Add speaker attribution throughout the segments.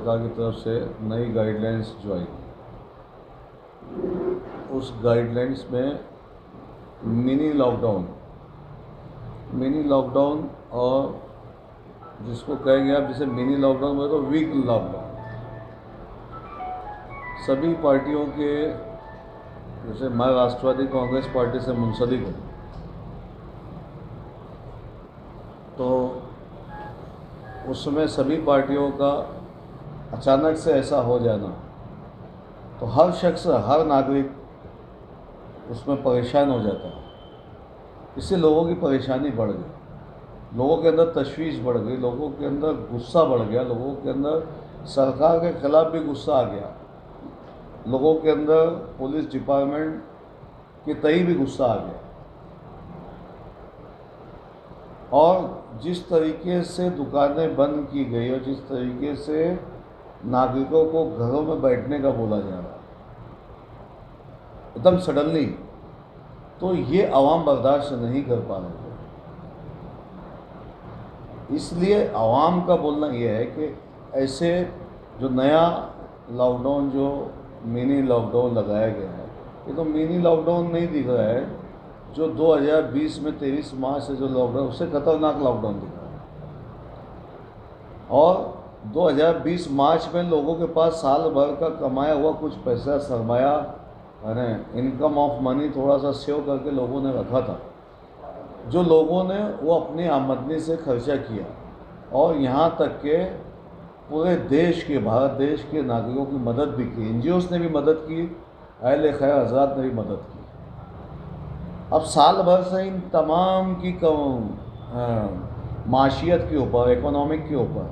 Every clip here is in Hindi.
Speaker 1: सरकार की तरफ से नई गाइडलाइंस जो आई, उस गाइडलाइंस में मिनी लॉकडाउन और जिसको कहेंगे आप, जैसे मिनी लॉकडाउन में तो वीक लॉकडाउन, सभी पार्टियों के, जैसे मैं राष्ट्रवादी कांग्रेस पार्टी से मुंसलिक हूँ, तो उसमें सभी पार्टियों का अचानक से ऐसा हो जाना, तो हर शख्स, हर नागरिक उसमें परेशान हो जाता है। इससे लोगों की परेशानी बढ़ गई, लोगों के अंदर तशवीश बढ़ गई, लोगों के अंदर गुस्सा बढ़ गया, लोगों के अंदर सरकार के खिलाफ भी गुस्सा आ गया, लोगों के अंदर पुलिस डिपार्टमेंट के तई भी गुस्सा आ गया। और जिस तरीके से दुकानें बंद की गई और जिस तरीके से नागरिकों को घरों में बैठने का बोला जा रहा है एकदम सडनली, तो ये आवाम बर्दाश्त नहीं कर पा रहे थे। इसलिए आवाम का बोलना ये है कि ऐसे जो नया लॉकडाउन, जो मिनी लॉकडाउन लगाया गया है, ये तो मिनी लॉकडाउन नहीं दिख रहा है, जो 2020 में 23 मार्च से जो लॉकडाउन, उससे खतरनाक लॉकडाउन दिख रहा है। और 2020 मार्च में लोगों के पास साल भर का कमाया हुआ कुछ पैसा, सरमाया, इनकम ऑफ मनी थोड़ा सा सेव करके लोगों ने रखा था, जो लोगों ने वो अपनी आमदनी से खर्चा किया, और यहाँ तक के पूरे देश के, भारत देश के नागरिकों की मदद भी की, NGOs ने भी मदद की, अहले खैर हजरात ने भी मदद की। अब साल भर से इन तमाम की माशियत के ऊपर, इकोनॉमिक के ऊपर,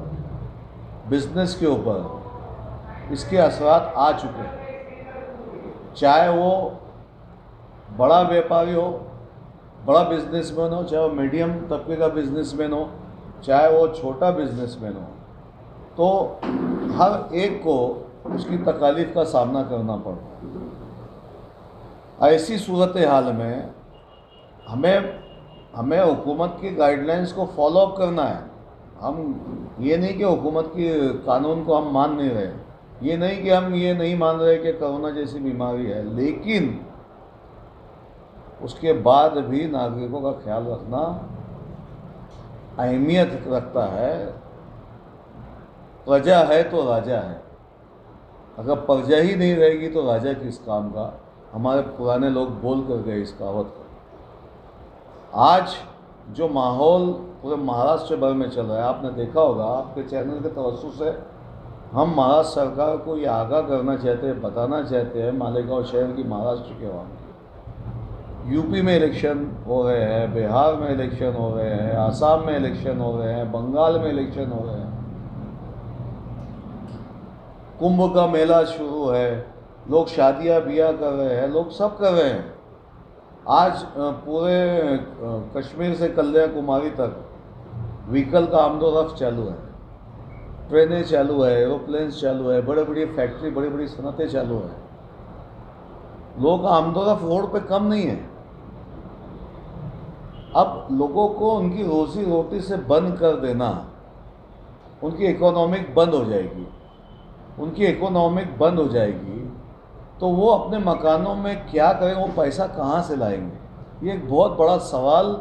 Speaker 1: बिजनेस के ऊपर इसके असरात आ चुके हैं। चाहे वो बड़ा व्यापारी हो, बड़ा बिजनेसमैन हो, चाहे वो मीडियम तबके का बिजनेसमैन हो, चाहे वो छोटा बिजनेसमैन हो, तो हर एक को उसकी तकालीफ का सामना करना पड़ता है। ऐसी सूरत हाल में हमें हुकूमत की गाइडलाइंस को फॉलो अप करना है। हम ये नहीं कि हुकूमत की कानून को हम मान नहीं रहे, ये नहीं कि हम ये नहीं मान रहे कि कोरोना जैसी बीमारी है, लेकिन उसके बाद भी नागरिकों का ख्याल रखना अहमियत रखता है। प्रजा है तो राजा है, अगर प्रजा ही नहीं रहेगी तो राजा किस काम का। हमारे पुराने लोग बोल कर गए इस कहावत को। आज जो माहौल पूरे महाराष्ट्र भर में चल रहा है, आपने देखा होगा, आपके चैनल के तवज्जुह से हम महाराष्ट्र सरकार को ये आगाह करना चाहते हैं, बताना चाहते हैं, मालेगांव शहर की, महाराष्ट्र के अवाम की, यूपी में इलेक्शन हो रहे हैं, बिहार में इलेक्शन हो रहे हैं, आसाम में इलेक्शन हो रहे हैं, बंगाल में इलेक्शन हो रहे हैं, कुंभ का मेला शुरू है, लोग शादियां ब्याह कर रहे हैं, लोग सब कर रहे हैं। आज पूरे कश्मीर से कन्याकुमारी तक व्हीकल का आमदोरफ्त चालू है, ट्रेनें चालू है, एरोप्लेन्स चालू है, बड़े बड़ी फैक्ट्री, बड़ी बड़ी सनतें चालू है। लोगों का आमदोरफ्त रोड पे कम नहीं है। अब लोगों को उनकी रोजी रोटी से बंद कर देना, उनकी इकोनॉमिक बंद हो जाएगी, उनकी इकोनॉमिक बंद हो जाएगी, तो वो अपने मकानों में क्या करेंगे, वो पैसा कहाँ से लाएंगे? ये एक बहुत बड़ा सवाल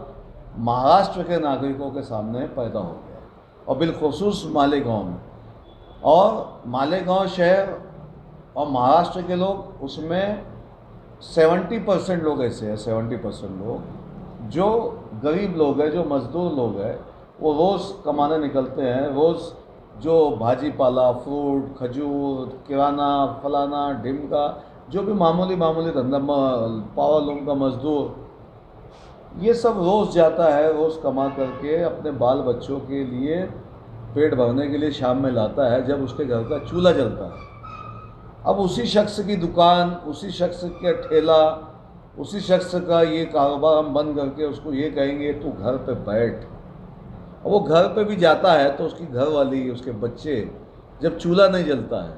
Speaker 1: महाराष्ट्र के नागरिकों के सामने पैदा हो गया, और बिलखुसूस मालेगांव में। और मालेगांव शहर और महाराष्ट्र के लोग, उसमें 70% लोग ऐसे हैं, 70% लोग जो गरीब लोग हैं, जो मज़दूर लोग हैं, वो रोज़ कमाने निकलते हैं। रोज़ जो भाजी पाला, फ्रूट, खजूर, किराना, फलाना ढिमका, जो भी मामूली धंधा, पावर लूम का मज़दूर, ये सब रोज़ जाता है, रोज़ कमा करके अपने बाल बच्चों के लिए पेट भरने के लिए शाम में लाता है, जब उसके घर का चूल्हा जलता है। अब उसी शख्स की दुकान, उसी शख्स का ठेला, उसी शख्स का ये कारोबार हम बंद करके उसको ये कहेंगे तू घर पे बैठ। और वो घर पे भी जाता है तो उसकी घरवाली, उसके बच्चे, जब चूल्हा नहीं जलता है,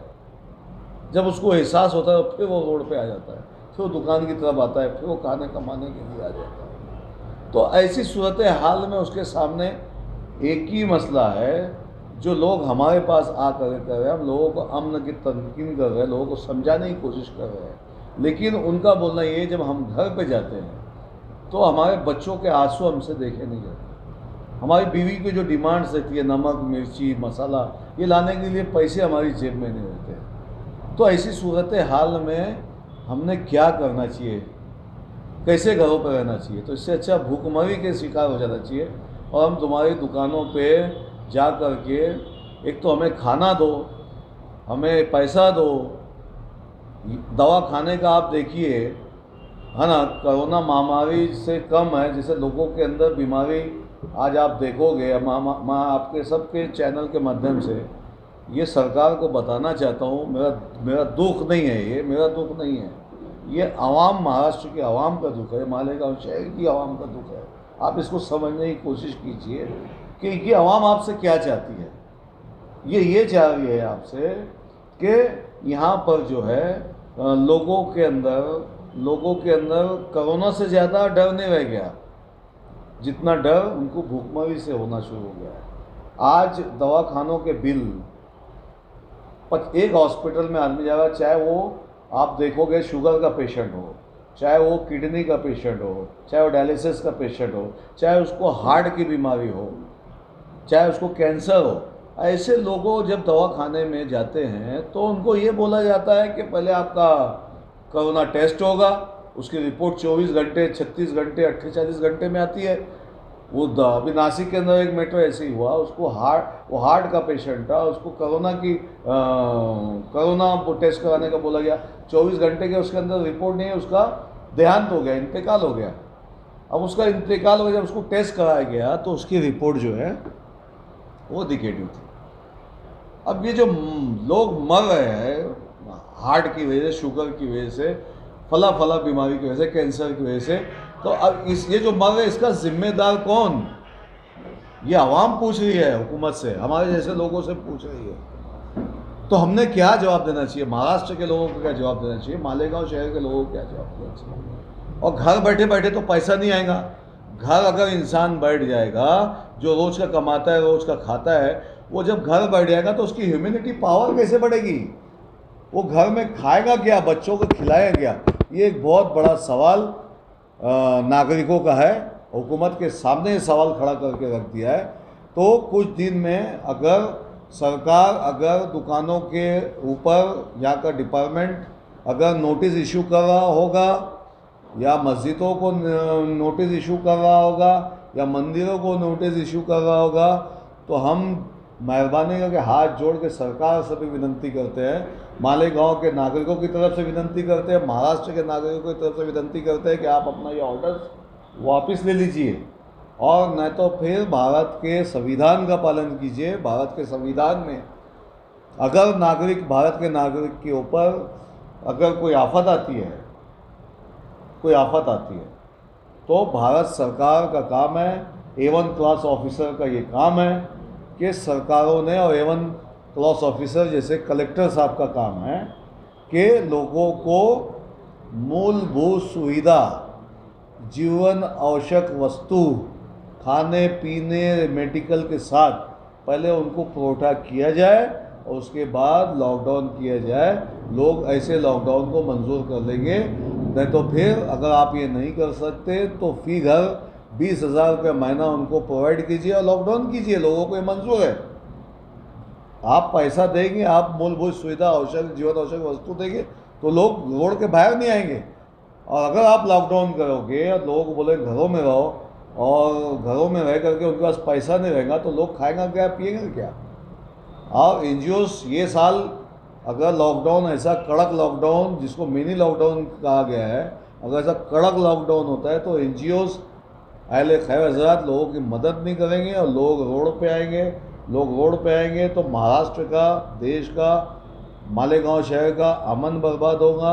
Speaker 1: जब उसको एहसास होता है, फिर वो रोड पे आ जाता है, फिर वो दुकान की तरफ आता है, फिर वो खाने कमाने के लिए आ जाता है। तो ऐसी सूरत हाल में उसके सामने एक ही मसला है, जो लोग हमारे पास आकर कर रहे हैं, हम लोगों को अमन की तलकीन कर रहे हैं, लोगों को समझाने की कोशिश कर रहे हैं, लेकिन उनका बोलना ये, जब हम घर पे जाते हैं तो हमारे बच्चों के आंसू हमसे देखे नहीं जाते। हमारी बीवी की जो डिमांड्स रहती है, नमक, मिर्ची, मसाला, ये लाने के लिए पैसे हमारी जेब में नहीं रहते। तो ऐसी सूरत हाल में हमने क्या करना चाहिए, कैसे घरों पर रहना चाहिए? तो इससे अच्छा भूखमरी के शिकार हो जाना चाहिए और हम तुम्हारी दुकानों पे जा कर के एक तो हमें खाना दो, हमें पैसा दो, दवा खाने का आप देखिए, है ना, कोरोना महामारी से कम है जैसे लोगों के अंदर बीमारी। आज आप देखोगे, मैं आपके सबके चैनल के माध्यम से ये सरकार को बताना चाहता हूँ, मेरा दुख नहीं है, ये मेरा दुख नहीं है, ये आवाम, महाराष्ट्र की आवाम का दुख है, मालेगांव शहर की आवाम का दुख है। आप इसको समझने की कोशिश कीजिए कि ये आवाम आपसे क्या चाहती है। ये चाह रही है आपसे कि यहाँ पर जो है लोगों के अंदर कोरोना से ज़्यादा डर नहीं रह गया जितना डर उनको भूखमरी से होना शुरू हो गया है। आज दवाखानों के बिल, एक हॉस्पिटल में आदमी जाएगा, चाहे वो आप देखोगे शुगर का पेशेंट हो, चाहे वो किडनी का पेशेंट हो, चाहे वो डायलिसिस का पेशेंट हो, चाहे उसको हार्ट की बीमारी हो, चाहे उसको कैंसर हो, ऐसे लोगों जब दवाखाने में जाते हैं तो उनको ये बोला जाता है कि पहले आपका कोरोना टेस्ट होगा, उसकी रिपोर्ट 24 घंटे, 36 घंटे, 48 घंटे में आती है। वो अभी नासिक के अंदर एक मेट्रो ऐसे ही हुआ, उसको हार्ट का पेशेंट था, उसको कोरोना टेस्ट कराने का बोला गया, 24 घंटे के उसके अंदर रिपोर्ट नहीं है, उसका देहांत हो गया, इंतकाल हो गया। अब उसका इंतकाल हो गया, जब उसको टेस्ट कराया गया तो उसकी रिपोर्ट जो है वो निगेटिव थी। अब ये जो लोग मर रहे हैं हार्ट की वजह से, शुगर की वजह से, फला बीमारी की वजह से, कैंसर की वजह से, तो अब ये जो मर रहे हैं इसका जिम्मेदार कौन? ये आवाम पूछ रही है हुकूमत से, हमारे जैसे लोगों से पूछ रही है। तो हमने क्या जवाब देना चाहिए? महाराष्ट्र के लोगों को क्या जवाब देना चाहिए? मालेगांव शहर के लोगों को क्या जवाब देना चाहिए? और घर बैठे बैठे तो पैसा नहीं आएगा। घर अगर इंसान बैठ जाएगा, जो रोज़ का कमाता है, रोज़ का खाता है, वो जब घर बैठ जाएगा तो उसकी ह्यूमैनिटी पावर कैसे बढ़ेगी? वो घर में खाएगा क्या, बच्चों को खिलाएगा क्या? ये एक बहुत बड़ा सवाल नागरिकों का है। हुकूमत के सामने ये सवाल खड़ा करके रख दिया है। तो कुछ दिन में अगर सरकार, अगर दुकानों के ऊपर या का डिपार्टमेंट अगर नोटिस इशू कर रहा होगा, या मस्जिदों को नोटिस इशू कर रहा होगा, या मंदिरों को नोटिस इशू कर रहा होगा, तो हम मेहरबानी करके हाथ जोड़ के सरकार से भी विनती करते हैं, मालेगांव के नागरिकों की तरफ से विनती करते हैं, महाराष्ट्र के नागरिकों की तरफ से विनती करते हैं कि आप अपना ये ऑर्डर वापस ले लीजिए, और न तो फिर भारत के संविधान का पालन कीजिए। भारत के संविधान में अगर भारत के नागरिक के ऊपर अगर कोई आफत आती है, तो भारत सरकार का काम है, A1 क्लास ऑफिसर का ये काम है कि सरकारों ने, और A1 क्लास ऑफिसर जैसे कलेक्टर साहब का काम है कि लोगों को मूलभूत सुविधा, जीवन आवश्यक वस्तु, खाने पीने, मेडिकल के साथ पहले उनको पुरौठा किया जाए और उसके बाद लॉकडाउन किया जाए। लोग ऐसे लॉकडाउन को मंजूर कर लेंगे। नहीं तो फिर अगर आप ये नहीं कर सकते तो फी घर 20,000 रुपये महीना उनको प्रोवाइड कीजिए और लॉकडाउन कीजिए। लोगों को ये मंजूर है। आप पैसा देंगे, आप मूलभूत सुविधा, आवश्यक जीवन आवश्यक वस्तु देंगे तो लोग रोड के बाहर नहीं आएंगे। और अगर आप लॉकडाउन करोगे और लोग बोले घरों में रहो, और घरों में रह करके उनके पास पैसा नहीं रहेगा तो लोग खाएंगे क्या, पिएंगे क्या? और NGOs ये साल अगर लॉकडाउन, ऐसा कड़क लॉकडाउन जिसको मिनी लॉकडाउन कहा गया है, अगर ऐसा कड़क लॉकडाउन होता है तो NGOs अहले खैर हज़रात लोगों की मदद नहीं करेंगे और लोग रोड पे आएंगे। तो महाराष्ट्र का, देश का, मालेगांव शहर का अमन बर्बाद होगा।